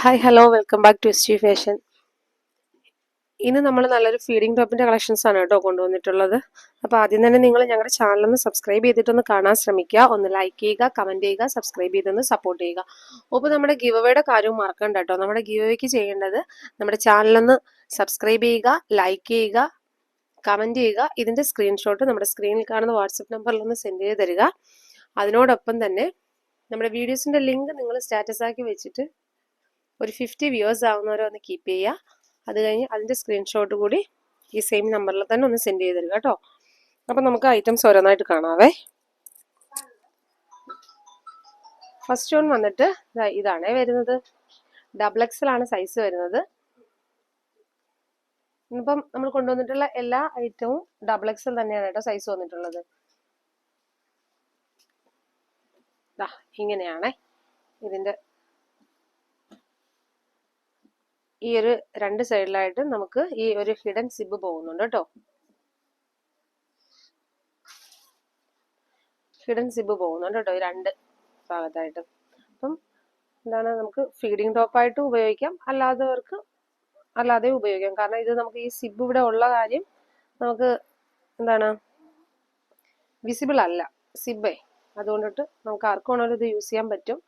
Hi hello welcome back to S fashion. ഇന്ന് നമ്മൾ നല്ലൊരു ഫീഡിംഗ് ടോപ്പിന്റെ കളക്ഷൻസ് ആണ് കേട്ടോ കൊണ്ടുവന്നിട്ടുള്ളത്. അപ്പോൾ ആദ്യം തന്നെ നിങ്ങൾ ഞങ്ങളുടെ ചാനലൊന്ന് സബ്സ്ക്രൈബ് ചെയ്തിട്ടൊന്ന് കാണാൻ ശ്രമിക്കുക. ഒന്ന് ലൈക്ക് ചെയ്യുക, കമന്റ് ചെയ്യുക, സബ്സ്ക്രൈബ് ചെയ്തൊന്ന് സപ്പോർട്ട് ചെയ്യുക. അപ്പോൾ നമ്മുടെ ഗിവ് അവയുടെ കാര്യവും മറക്കണ്ട കേട്ടോ. നമ്മുടെ ഗിവ് അവയ്ക്ക് ചെയ്യേണ്ടത് നമ്മുടെ ചാനലൊന്ന് സബ്സ്ക്രൈബ് ചെയ്യുക, ലൈക്ക് ചെയ്യുക, കമന്റ് ചെയ്യുക. ഇതിന്റെ സ്ക്രീൻഷോട്ട് നമ്മുടെ സ്ക്രീനിൽ കാണുന്ന വാട്സപ്പ് നമ്പറിലൊന്ന് സെൻഡ് ചെയ്ത് തരിക. അതിനോടൊപ്പം തന്നെ നമ്മുടെ വീഡിയോസിന്റെ ലിങ്ക് നിങ്ങൾ സ്റ്റാറ്റസ് ആക്കി വെച്ചിട്ട് ഒരു 50 വ്യൂവേഴ്സ് ആവുന്നവരെ ഒന്ന് കീപ്പ് ചെയ്യുക. അത് കഴിഞ്ഞ് അതിൻ്റെ സ്ക്രീൻഷോട്ട് കൂടി ഈ സെയിം നമ്പറിൽ തന്നെ ഒന്ന് സെൻഡ് ചെയ്ത് തരിക കേട്ടോ. അപ്പം നമുക്ക് ഐറ്റംസ് ഓരോന്നായിട്ട് കാണാവേ. ഫസ്റ്റ് വൺ വന്നിട്ട് ഇതാണേ വരുന്നത്. ഡബിൾ എക്സൽ ആണ് സൈസ് വരുന്നത്. ഇന്നിപ്പം നമ്മൾ കൊണ്ടുവന്നിട്ടുള്ള എല്ലാ ഐറ്റവും ഡബിൾ എക്സൽ തന്നെയാണ് കേട്ടോ സൈസ് വന്നിട്ടുള്ളത്. ഇങ്ങനെയാണേ ഇതിൻ്റെ ഈ ഒരു രണ്ട് സൈഡിലായിട്ട് നമുക്ക് ഈ ഒരു ഹിഡൻ സിബ് പോകുന്നുണ്ട് കേട്ടോ. ഹിഡൻ സിബ് പോകുന്നുണ്ട് കേട്ടോ ഈ രണ്ട് ഭാഗത്തായിട്ട്. അപ്പം എന്താണ്, നമുക്ക് ഫീഡിങ് ടോപ്പായിട്ടും ഉപയോഗിക്കാം, അല്ലാതെ ഉപയോഗിക്കാം. കാരണം ഇത് നമുക്ക് ഈ സിബ് ഇവിടെ ഉള്ള കാര്യം നമുക്ക് എന്താണ് വിസിബിൾ അല്ല സിബേ, അതുകൊണ്ടിട്ട് നമുക്ക് ആർക്കും വേണമെങ്കിലും ഇത് യൂസ് ചെയ്യാൻ പറ്റും.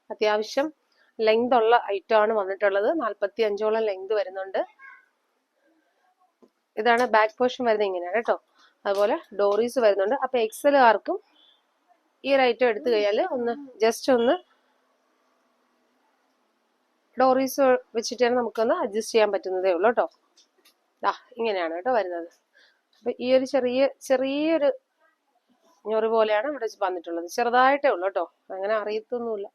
അത്യാവശ്യം ലെങ്ത് ഉള്ള ഐറ്റം ആണ് വന്നിട്ടുള്ളത്. 45ഓളം ലെങ്ത് വരുന്നുണ്ട്. ഇതാണ് ബാക്ക് പോർഷൻ വരുന്നത്, ഇങ്ങനെയാണ് കേട്ടോ. അതുപോലെ ഡോറീസ് വരുന്നുണ്ട്. അപ്പൊ എക്സലുകാർക്കും ഈ ഒരു ഐറ്റം എടുത്തു കഴിഞ്ഞാൽ ഒന്ന് ജസ്റ്റ് ഒന്ന് ഡോറീസ് വെച്ചിട്ടാണ് നമുക്കൊന്ന് അഡ്ജസ്റ്റ് ചെയ്യാൻ പറ്റുന്നതേ ഉള്ളൂ കേട്ടോ. ഇങ്ങനെയാണ് കേട്ടോ വരുന്നത്. അപ്പൊ ഈ ഒരു ചെറിയൊരു ഞൊറി പോലെയാണ് ഇവിടെ വന്നിട്ടുള്ളത്. ചെറുതായിട്ടേ ഉള്ളൂ കേട്ടോ, അങ്ങനെ അറിയത്തൊന്നുമില്ല.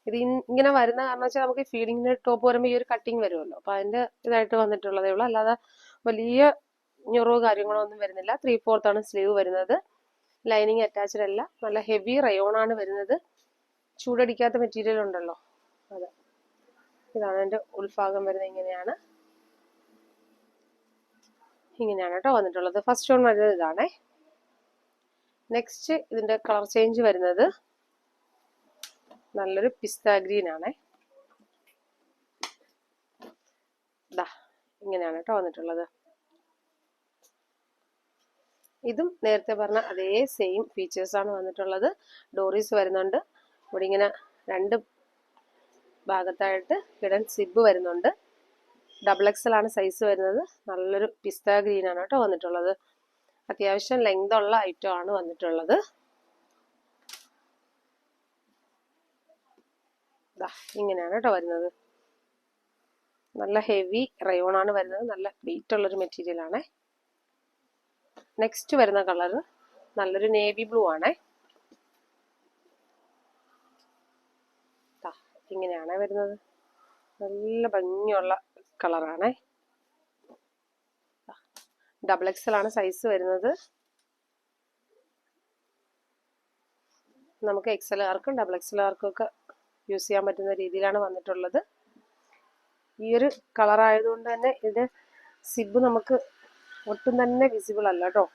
ഇത് ഇങ്ങനെ വരുന്ന കാരണം വെച്ചാൽ നമുക്ക് ഫീഡിങ്ങിന്റെ ടോപ്പ് വരുമ്പോൾ ഈ ഒരു കട്ടിങ് വരുമല്ലോ, അപ്പൊ അതിന്റെ ഇതായിട്ട് വന്നിട്ടുള്ളതേ ഉള്ളൂ. അല്ലാതെ വലിയ ഞൊറോ കാര്യങ്ങളോ ഒന്നും വരുന്നില്ല. 3/4 ആണ് സ്ലീവ് വരുന്നത്. ലൈനിങ് അറ്റാച്ച്ഡ് അല്ല. നല്ല ഹെവി റയോൺ ആണ് വരുന്നത്. ചൂടടിക്കാത്ത മെറ്റീരിയൽ ഉണ്ടല്ലോ, അതെ. ഇതാണ് എൻ്റെ ഉൾഭാഗം വരുന്നത്. ഇങ്ങനെയാണ് കേട്ടോ വന്നിട്ടുള്ളത്. ഫസ്റ്റ് വൺ വരുന്നത് ഇതാണേ. നെക്സ്റ്റ് ഇതിന്റെ കളർ ചേഞ്ച് വരുന്നത് നല്ലൊരു പിസ്ത ഗ്രീൻ ആണേ. ഇങ്ങനെയാണ് കേട്ടോ വന്നിട്ടുള്ളത്. ഇതും നേരത്തെ പറഞ്ഞ അതേ സെയിം ഫീച്ചേഴ്സ് ആണ് വന്നിട്ടുള്ളത്. ഡോറീസ് വരുന്നുണ്ട്. ഇവിടെ ഇങ്ങനെ രണ്ട് ഭാഗത്തായിട്ട് ഹിഡൻ സിബ് വരുന്നുണ്ട്. ഡബിൾ എക്സൽ ആണ് സൈസ് വരുന്നത്. നല്ലൊരു പിസ്ത ഗ്രീൻ ആണ് കേട്ടോ വന്നിട്ടുള്ളത്. അത്യാവശ്യം ലെങ്ത് ഉള്ള ഐറ്റം ആണ് വന്നിട്ടുള്ളത്. ഇങ്ങനെയാണ് കേട്ടോ വരുന്നത്. നല്ല ഹെവി റയോൺ ആണ് വരുന്നത്. നല്ല വെയിറ്റ് ഉള്ളൊരു മെറ്റീരിയൽ ആണേ. നെക്സ്റ്റ് വരുന്ന കളർ നല്ലൊരു നേവി ബ്ലൂ ആണേ. ഇങ്ങനെയാണ് വരുന്നത്. നല്ല ഭംഗിയുള്ള കളറാണേ. ഡബിൾ എക്സൽ ആണ് സൈസ് വരുന്നത്. നമുക്ക് എക്സലുകാർക്കും ഡബിൾ എക്സലുകാർക്കും ഒക്കെ യൂസ് ചെയ്യാൻ പറ്റുന്ന രീതിയിലാണ് വന്നിട്ടുള്ളത്. ഈ ഒരു കളർ ആയതുകൊണ്ട് തന്നെ ഇതിന്റെ സിബ് നമുക്ക് ഒട്ടും തന്നെ വിസിബിൾ അല്ല കേട്ടോ.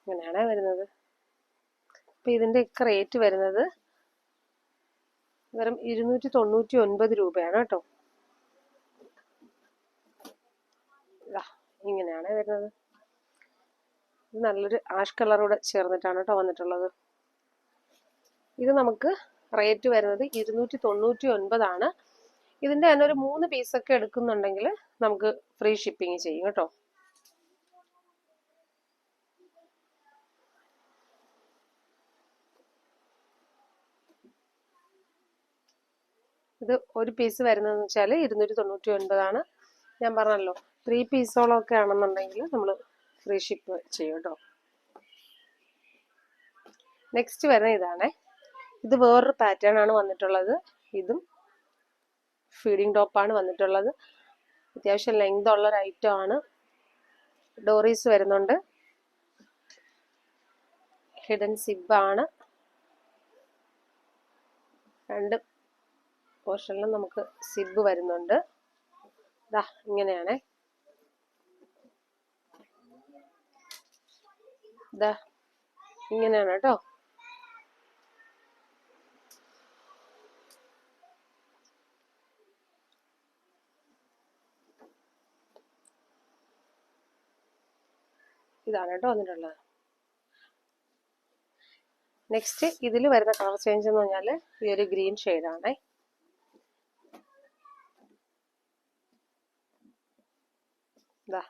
ഇങ്ങനെയാണ് വരുന്നത്. അപ്പൊ ഇതിന്റെ ഒക്കെ റേറ്റ് വരുന്നത് വെറും 299 രൂപയാണ് കേട്ടോ. ഇങ്ങനെയാണ് വരുന്നത്. ഇത് നല്ലൊരു ആഷ് കളറൂടെ ചേർന്നിട്ടാണ് കേട്ടോ വന്നിട്ടുള്ളത്. ഇത് നമുക്ക് റേറ്റ് വരുന്നത് 299 ആണ്. ഇതിന്റെ തന്നെ ഒരു 3 പീസൊക്കെ എടുക്കുന്നുണ്ടെങ്കിൽ നമുക്ക് ഫ്രീ ഷിപ്പിംഗ് ചെയ്യും കേട്ടോ. ഇത് ഒരു പീസ് വരുന്നതെന്ന് വെച്ചാൽ 299 ആണ്. ഞാൻ പറഞ്ഞല്ലോ 3 പീസോളം ഒക്കെ ആണെന്നുണ്ടെങ്കിൽ നമ്മൾ ഫ്രീ ഷിപ്പ് ചെയ്യും കേട്ടോ. നെക്സ്റ്റ് വരുന്ന ഇതാണേ. ഇത് വേറൊരു പാറ്റേൺ ആണ് വന്നിട്ടുള്ളത്. ഇതും ഫീഡിങ് ടോപ്പാണ് വന്നിട്ടുള്ളത്. അത്യാവശ്യം ലെങ്ത് ഉള്ളൊരു ഐറ്റം ആണ്. ഡോറീസ് വരുന്നുണ്ട്. ഹിഡൻ സിബ് ആണ്. രണ്ട് പോർഷനിലും നമുക്ക് സിബ് വരുന്നുണ്ട്. ഇങ്ങനെയാണേ. ഇങ്ങനെയാണ് കേട്ടോ. ഇതാണ് കേട്ടോ വന്നിട്ടുള്ളത്. നെക്സ്റ്റ് ഇതിൽ വരുന്ന കളർ ചേഞ്ച് എന്ന് പറഞ്ഞാൽ ഈ ഒരു ഗ്രീൻ ഷെയ്ഡാണേ. ഇതാ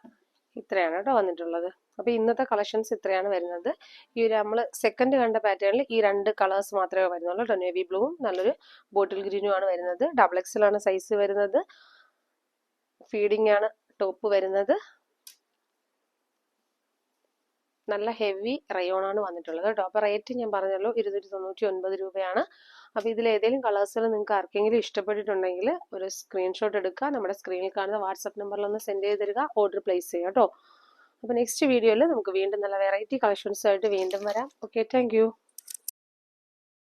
ഇത്രയാണ് കേട്ടോ വന്നിട്ടുള്ളത്. അപ്പോൾ ഇന്നത്തെ കളക്ഷൻസ് ഇത്രയാണ് വരുന്നത്. ഈ ഒരു നമ്മൾ സെക്കൻഡ് കണ്ട പാറ്റേണിൽ ഈ 2 കളേഴ്സ് മാത്രമേ വരുന്നുള്ളൂ കേട്ടോ. നേവി ബ്ലൂവും നല്ലൊരു ബോട്ടിൽ ഗ്രീനും ആണ് വരുന്നത്. XXL ആണ് സൈസ് വരുന്നത്. ഫീഡിംഗ് ആണ് ടോപ്പ് വരുന്നത്. നല്ല ഹെവി റയോൺ ആണ് വന്നിട്ടുള്ളത് കേട്ടോ. അപ്പോൾ റേറ്റ് ഞാൻ പറഞ്ഞല്ലോ 299 രൂപയാണ്. അപ്പോൾ ഇതിൽ ഏതെങ്കിലും കളേഴ്സിൽ നിങ്ങൾക്ക് ആർക്കെങ്കിലും ഇഷ്ടപ്പെട്ടിട്ടുണ്ടെങ്കിൽ ഒരു സ്ക്രീൻഷോട്ട് എടുക്കുക, നമ്മുടെ സ്ക്രീനിൽ കാണുന്ന വാട്സപ്പ് നമ്പറിൽ ഒന്ന് സെൻഡ് ചെയ്ത് തരിക, ഓർഡർ പ്ലേസ് ചെയ്യുക കേട്ടോ. അപ്പോൾ നെക്സ്റ്റ് വീഡിയോയിൽ നമുക്ക് വീണ്ടും നല്ല വെറൈറ്റി കളക്ഷൻസ് ആയിട്ട് വീണ്ടും വരാം. Okay, thank you.